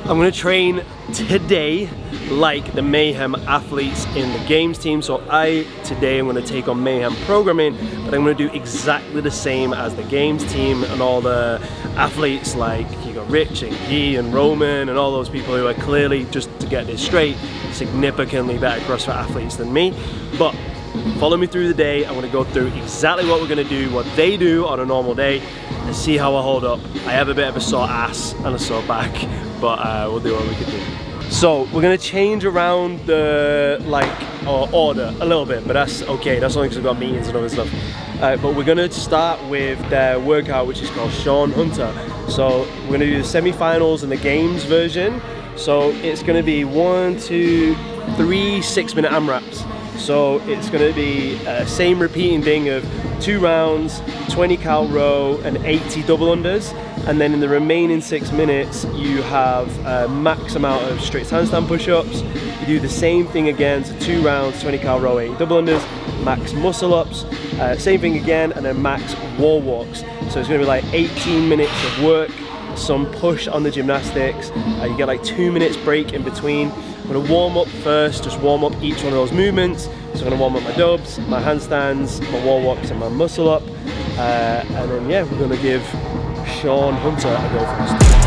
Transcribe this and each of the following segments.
I'm gonna train today like the Mayhem athletes in the games team. So today I'm gonna take on Mayhem programming, but I'm gonna do exactly the same as the games team and all the athletes, like you got Rich and Guy and Roman and all those people who are clearly, just to get this straight, significantly better CrossFit athletes than me. But follow me through the day. I'm gonna go through exactly what we're gonna do, what they do on a normal day, and see how I hold up. I have a bit of a sore ass and a sore back, but we'll do what we can do. So we're gonna change around the order a little bit, but that's okay. That's only because we've got meetings and other stuff. But we're gonna start with their workout, which is called Sean Hunter. So we're gonna do the semi-finals and the games version. So it's gonna be 1, 2, 3 6-minute AMRAPs. So it's going to be same repeating thing of 2 rounds, 20 cal row and 80 double unders, and then in the remaining 6 minutes you have a max amount of strict handstand push-ups. You do the same thing again, so 2 rounds, 20 cal row, 80 double unders, max muscle ups, same thing again, and then max wall walks. So it's going to be like 18 minutes of work, some push on the gymnastics. You get like 2 minutes break in between. I'm going to warm up first, just warm up each one of those movements. So I'm going to warm up my dubs, my handstands, my wall walks and my muscle up. And then yeah, we're going to give Sean Hunter a go first.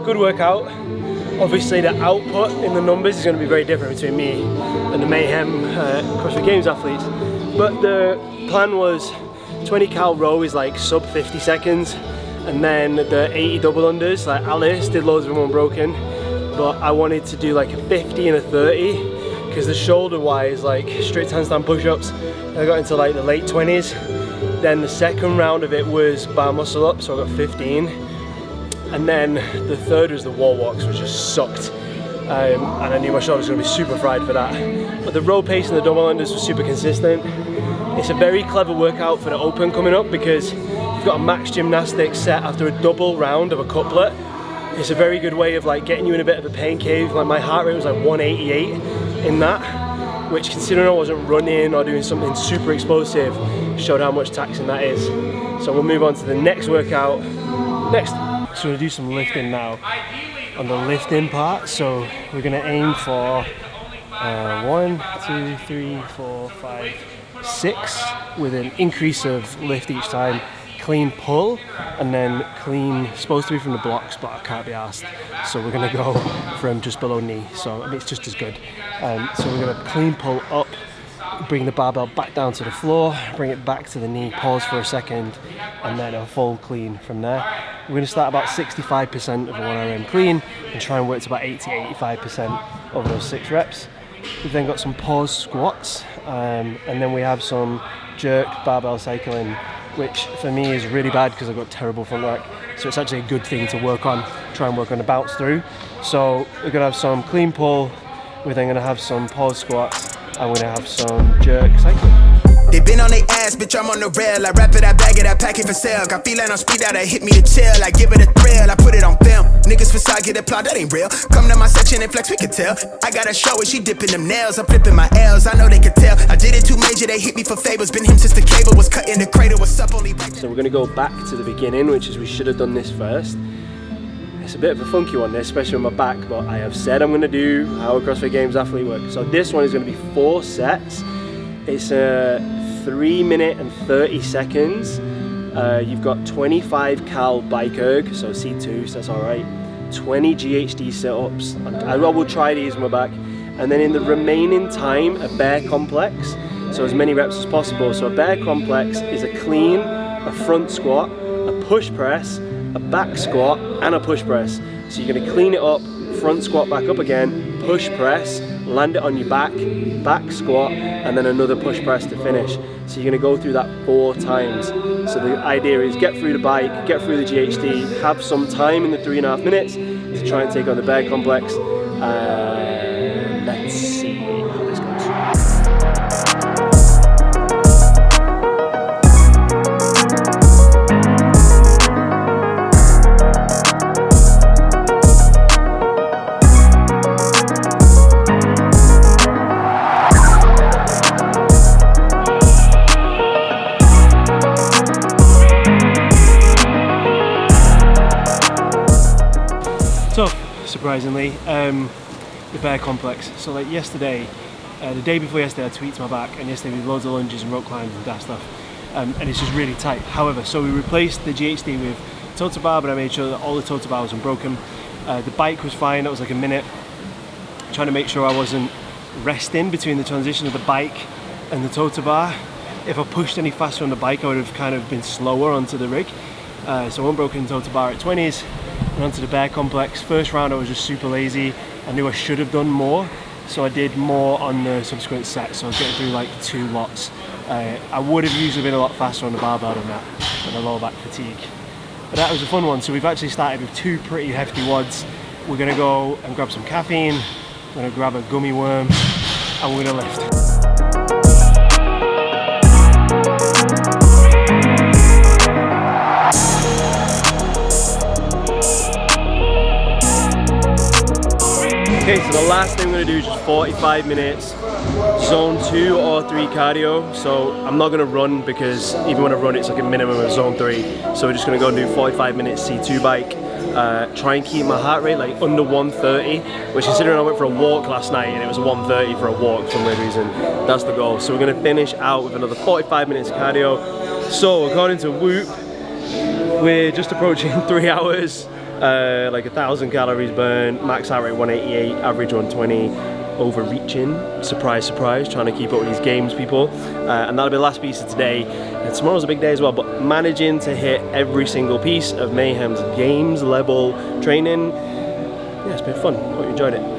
Good workout. Obviously the output in the numbers is going to be very different between me and the Mayhem CrossFit Games athletes, but the plan was 20 cal row is like sub 50 seconds, and then the 80 double unders, like Alice did loads of them unbroken, but I wanted to do like a 50 and a 30 because the shoulder wise, like strict handstand push-ups, I got into like the late 20s. Then the second round of it was bar muscle up, so I got 15. And then the third was the wall walks, which just sucked. And I knew my shoulders were going to be super fried for that. But the row pace and the double unders was super consistent. It's a very clever workout for the open coming up because you've got a max gymnastics set after a double round of a couplet. It's a very good way of like getting you in a bit of a pain cave. Like my heart rate was like 188 in that, which considering I wasn't running or doing something super explosive, showed how much taxing that is. So we'll move on to the next workout next. So we're going to do some lifting now on the lifting part. So we're going to aim for 1, 2, 3, 4, 5, 6 with an increase of lift each time. Clean pull and then clean, supposed to be from the blocks, but I can't be arsed. So we're going to go from just below knee. So I mean, it's just as good. So we're going to clean pull up, bring the barbell back down to the floor, bring it back to the knee, pause for a second, and then a full clean from there. We're going to start about 65% of a 1RM clean and try and work to about 80-85% over those 6 reps. We've then got some pause squats, and then we have some jerk barbell cycling, which for me is really bad because I've got terrible front work. So it's actually a good thing to work on, try and work on the bounce through. So we're going to have some clean pull, we're then going to have some pause squats, and we're going to have some jerk cycling. They been on their ass, bitch, I'm on the rail. I wrap it, I bag it, I pack it for sale. Got feeling on speed out, I hit me to chill. I give it a thrill, I put it on film. Niggas facade, get applaud, that ain't real. Come to my section and flex, we can tell. I got a show and she dipping them nails. I'm flipping my L's, I know they can tell. I did it too major, they hit me for favors. Been him since the cable was cut in the cradle. What's up, only right. So we're going to go back to the beginning, which is we should have done this first. It's a bit of a funky one, this, especially on my back, but I have said I'm going to do how a CrossFit Games athlete works. So this one is going to be 4 sets. It's a 3 minute and 30 seconds. You've got 25 cal bike erg, so C2, so that's alright. 20 GHD sit-ups. I will try these on my back. And then in the remaining time, a bear complex. So as many reps as possible. So a bear complex is a clean, a front squat, a push press, a back squat, and a push press. So you're going to clean it up, front squat back up again, push press, land it on your back, back squat, and then another push press to finish. So you're going to go through that 4 times. So the idea is get through the bike, get through the GHD, have some time in the 3.5 minutes to to try and take on the bear complex. Let's see how this goes. Tough, surprisingly, the bear complex. So like yesterday, the day before yesterday I tweaked my back, and yesterday we did loads of lunges and rope climbs and that stuff, and it's just really tight. However, so we replaced the GHD with total bar, but I made sure that all the total bar was unbroken. The bike was fine, that was like a minute. Trying to make sure I wasn't resting between the transition of the bike and the total bar. If I pushed any faster on the bike, I would have kind of been slower onto the rig. So unbroken total bar at 20s. And onto the bear complex. First round I was just super lazy. I knew I should have done more, so I did more on the subsequent set. So I was getting through like 2 lots. I would have usually been a lot faster on the barbell than that, with the lower back fatigue. But that was a fun one. So we've actually started with 2 pretty hefty wads. We're gonna go and grab some caffeine. We're gonna grab a gummy worm, and we're gonna lift. Okay, so the last thing I'm going to do is just 45 minutes, zone 2 or 3 cardio. So I'm not going to run, because even when I run it's like a minimum of zone 3. So we're just going to go and do 45 minutes C2 bike. Try and keep my heart rate like under 130, which considering I went for a walk last night and it was 130 for a walk for some weird reason, that's the goal. So we're going to finish out with another 45 minutes cardio. So according to Whoop, we're just approaching 3 hours. Like 1,000 calories burned, max heart rate 188, average 120, overreaching, surprise surprise, trying to keep up with these games people, and that'll be the last piece of today, and tomorrow's a big day as well, but managing to hit every single piece of Mayhem's games level training, yeah, it's been fun. I hope you enjoyed it.